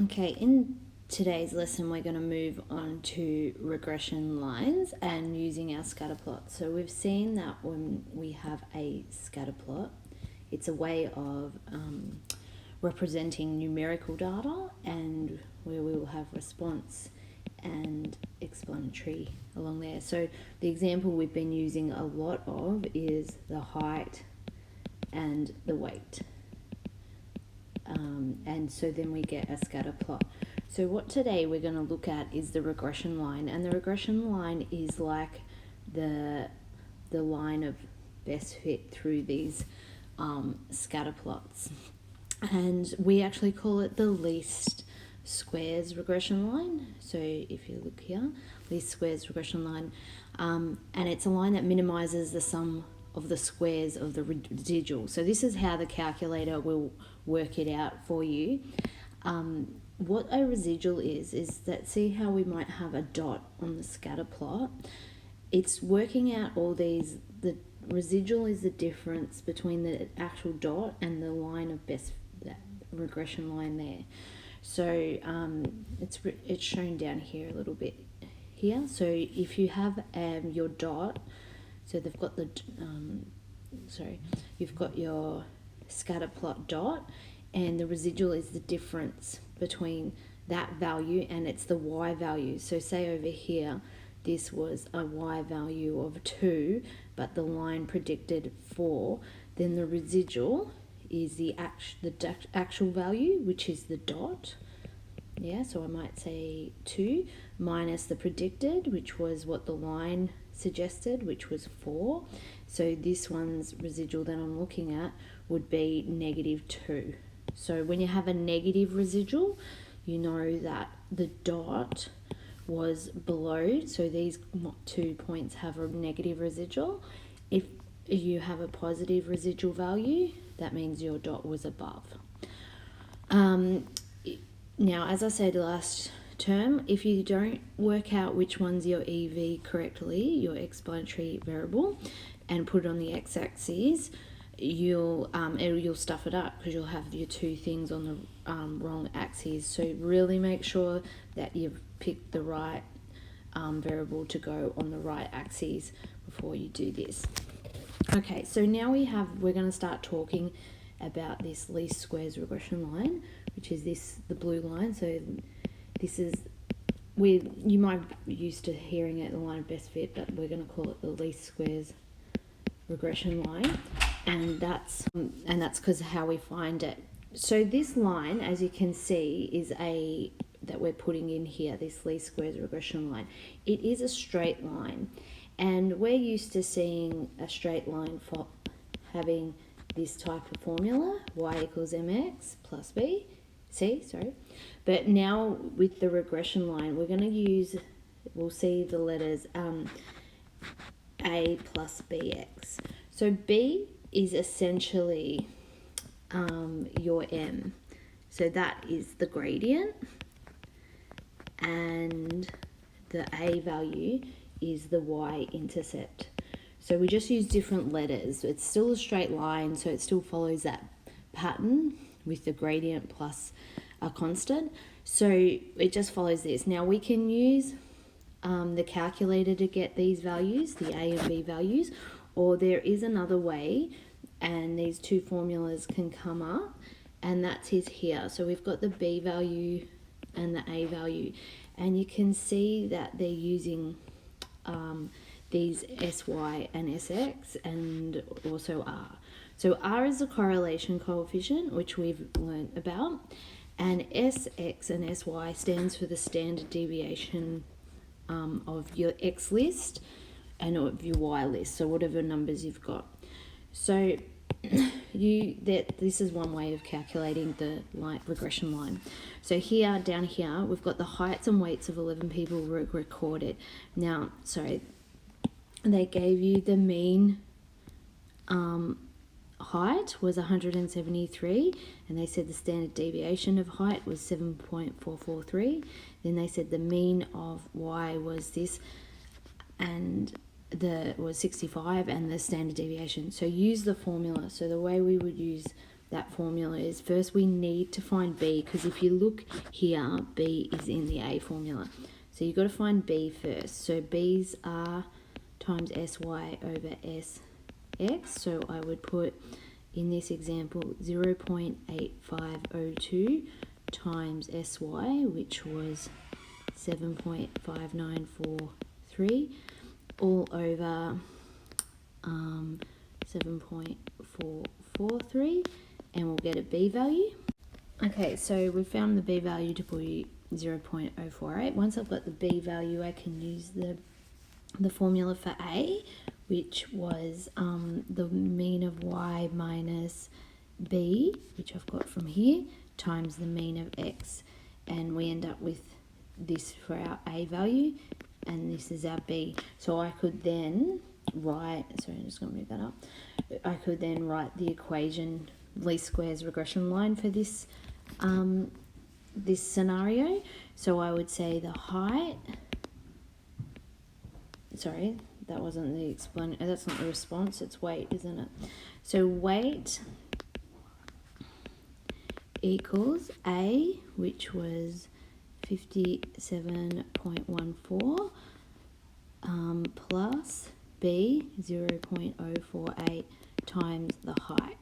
Okay, in today's lesson we're going to move on to regression lines and using our scatter plot. So we've seen that when we have a scatter plot, it's a way of representing numerical data, and where we will have response and explanatory along there. So the example we've been using a lot of is the height and the weight. And so then we get a scatter plot. So what today we're going to look at is the regression line, and the regression line is like the line of best fit through these scatter plots, and we actually call it the least squares regression line. So if you look here, least squares regression line, and it's a line that minimizes the sum of the squares of the residual. So this is how the calculator will work it out for you. What a residual is that, see how we might have a dot on the scatter plot? It's working out all these, the residual is the difference between the actual dot and the line of best, that regression line there. So it's shown down here a little bit here. So if you have your dot, so they've got the, you've got your scatter plot dot, and the residual is the difference between that value and it's the y value. So say over here, this was a y value of 2, but the line predicted 4, then the residual is the actual value, which is the dot. Yeah, so I might say 2 minus the predicted, which was what the line suggested, which was 4. So this one's residual that I'm looking at would be -2. So when you have a negative residual, you know that the dot was below. So these 2 points have a negative residual. If you have a positive residual value, that means your dot was above. Now, as I said last term, if you don't work out which one's your EV correctly, your explanatory variable, and put it on the x-axis, you'll stuff it up because you'll have your two things on the wrong axes. So really make sure that you've picked the right variable to go on the right axis before you do this. Okay, so now we're going to start talking about this least squares regression line, which is the blue line. So this is, you might be used to hearing it the line of best fit, but we're going to call it the least squares regression line, and that's because how we find it. So this line, as you can see, is that we're putting in here, this least squares regression line. It is a straight line, and we're used to seeing a straight line for having this type of formula, y equals mx plus c. But now with the regression line, we'll see the letters a plus bx. So b is essentially your m. So that is the gradient, and the a value is the y-intercept. So we just use different letters. It's still a straight line, so it still follows that pattern with the gradient plus a constant. So it just follows this. Now we can use the calculator to get these values, the a and b values, or there is another way, and these two formulas can come up, and that's here. So we've got the b value and the a value, and you can see that they're using these sy and sx, and also r. So r is the correlation coefficient, which we've learned about, and sx and sy stands for the standard deviation of your x list and of your y list, so whatever numbers you've got. So this is one way of calculating the regression line. So down here, we've got the heights and weights of 11 people recorded. Now, they gave you the mean height was 173, and they said the standard deviation of height was 7.443. Then they said the mean of y was this, and was 65, and the standard deviation. So use the formula. So the way we would use that formula is, first we need to find B, because if you look here, B is in the A formula. So you've got to find B first. So B's are times SY over SX. So I would put, in this example, 0.8502 times SY, which was 7.5943, all over 7.443, and we'll get a B value. Okay, so we found the B value to be 0.048. Once I've got the B value, I can use the formula for A, which was the mean of Y minus B, which I've got from here, times the mean of X. And we end up with this for our A value, and this is our B. So I could then write, sorry, I'm just going to move that up. I could then write the equation, least squares regression line for this this scenario. So I would say the height, sorry, that wasn't the that's not the response, it's weight, isn't it? So weight equals A, which was 57.14, plus B, 0.048 times the height.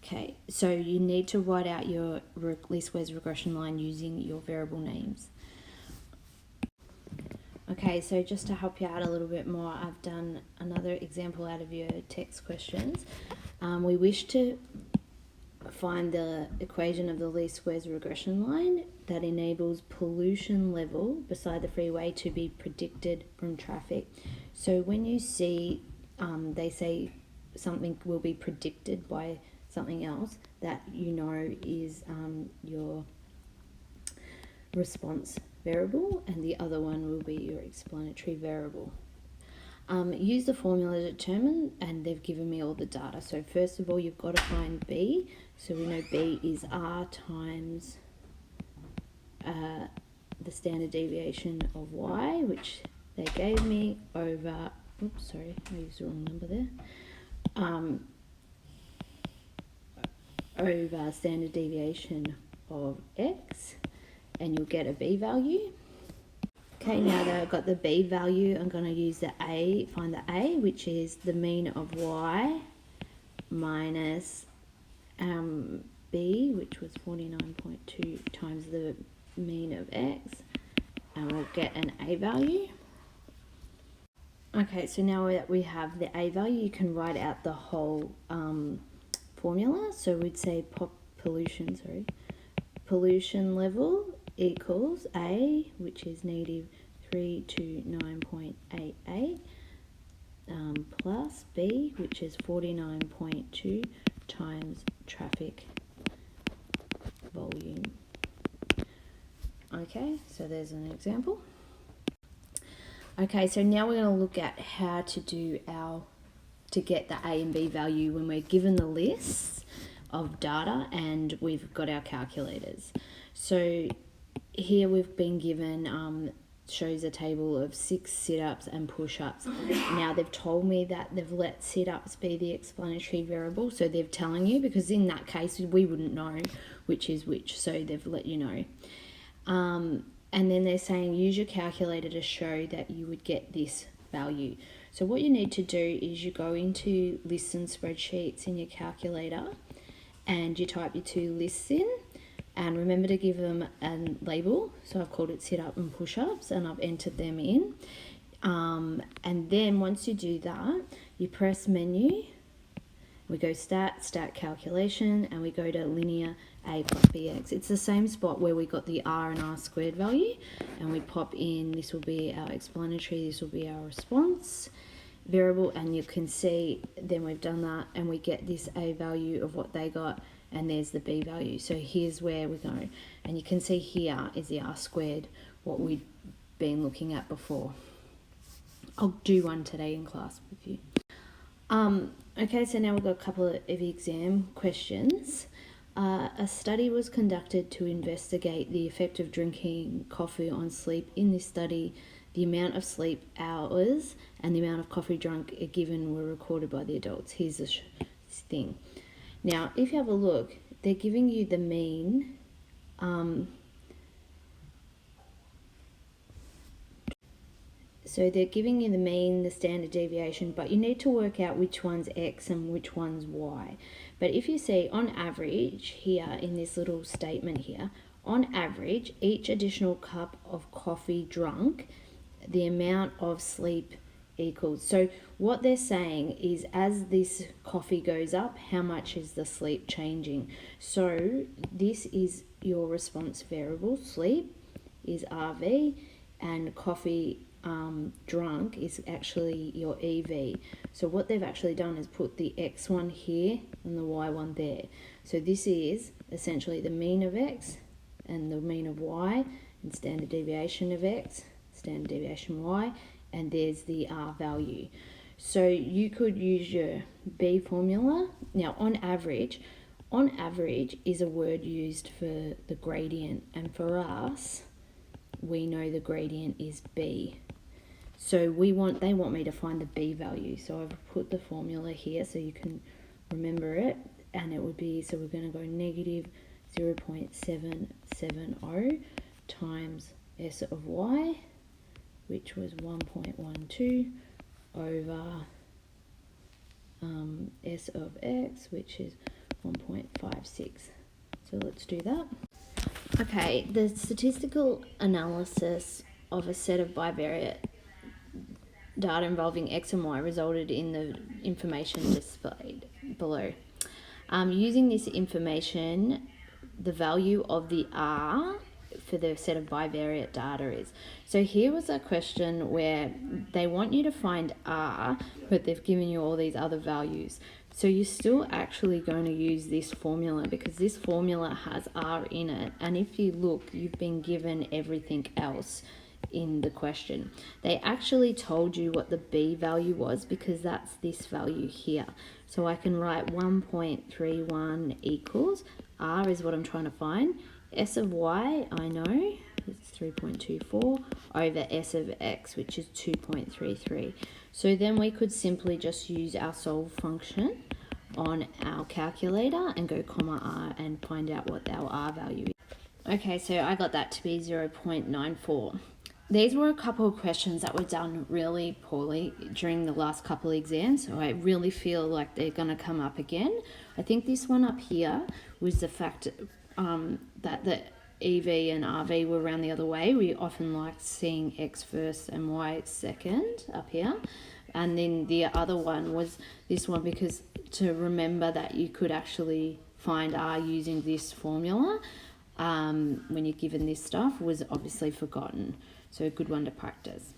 Okay, so you need to write out your least squares regression line using your variable names. Okay, so just to help you out a little bit more, I've done another example out of your text questions. We wish to find the equation of the least squares regression line that enables pollution level beside the freeway to be predicted from traffic. So when you see they say something will be predicted by something else, that you know is your response variable, and the other one will be your explanatory variable. Use the formula to determine, and they've given me all the data. So first of all, you've got to find B. So we know B is R times the standard deviation of Y, which they gave me, over, oops, sorry, I used the wrong number there, over standard deviation of X, and you'll get a B value. Okay, now that I've got the B value, I'm going to use the A, find the A, which is the mean of Y minus B, which was 49.2 times the mean of X, and we'll get an A value. Okay, so now that we have the A value, you can write out the whole formula. So we'd say pollution level equals A, which is negative 329.88, plus B, which is 49.2 times traffic volume. Okay, so there's an example. Okay, so now we're going to look at how to do to get the A and B value when we're given the lists of data and we've got our calculators. So here we've been given, shows a table of 6 sit-ups and push-ups. Now they've told me that they've let sit-ups be the explanatory variable, so they're telling you, because in that case we wouldn't know which is which, so they've let you know. And then they're saying use your calculator to show that you would get this value. So what you need to do is you go into lists and spreadsheets in your calculator and you type your 2 lists in, and remember to give them a label. So I've called it sit-up and push-ups, and I've entered them in. And then once you do that, you press menu, we go stat calculation, and we go to linear A plus BX. It's the same spot where we got the R and R squared value, and we pop in, this will be our explanatory, this will be our response variable, and you can see then we've done that and we get this A value of what they got, and there's the B value. So here's where we go, and you can see here is the R squared, what we'd been looking at before. I'll do one today in class with you. Okay, so now we've got a couple of exam questions. A study was conducted to investigate the effect of drinking coffee on sleep. In this study, the amount of sleep hours and the amount of coffee drunk given were recorded by the adults. Here's the thing. Now, if you have a look, they're giving you the mean. So they're giving you the mean, the standard deviation, but you need to work out which one's X and which one's Y. But if you see on average here in this little statement here, on average, each additional cup of coffee drunk, the amount of sleep equals. So what they're saying is as this coffee goes up, how much is the sleep changing? So this is your response variable. Sleep is RV, and coffee drunk is actually your EV. So what they've actually done is put the X one here and the Y one there. So this is essentially the mean of X and the mean of Y, and standard deviation of X, standard deviation Y, and there's the R value. So you could use your B formula. Now on average is a word used for the gradient, and for us, we know the gradient is B. So they want me to find the B value. So I've put the formula here so you can remember it, and it would be, so we're going to go negative 0.770 times S of Y, which was 1.12, over S of X, which is 1.56. So let's do that. Okay, the statistical analysis of a set of bivariate data involving X and Y resulted in the information displayed below. Using this information, the value of the R for the set of bivariate data is. So here was a question where they want you to find R, but they've given you all these other values. So you're still actually going to use this formula because this formula has R in it. And if you look, you've been given everything else in the question. They actually told you what the B value was because that's this value here. So I can write 1.31 equals, R is what I'm trying to find, S of Y, I know, it's 3.24, over S of X, which is 2.33. So then we could simply just use our solve function on our calculator and go comma R and find out what our R value is. Okay, so I got that to be 0.94. These were a couple of questions that were done really poorly during the last couple of exams, so I really feel like they're going to come up again. I think this one up here was the fact that the EV and RV were around the other way. We often like seeing X first and Y second up here. And then the other one was this one, because to remember that you could actually find R using this formula when you're given this stuff was obviously forgotten. So a good one to practice.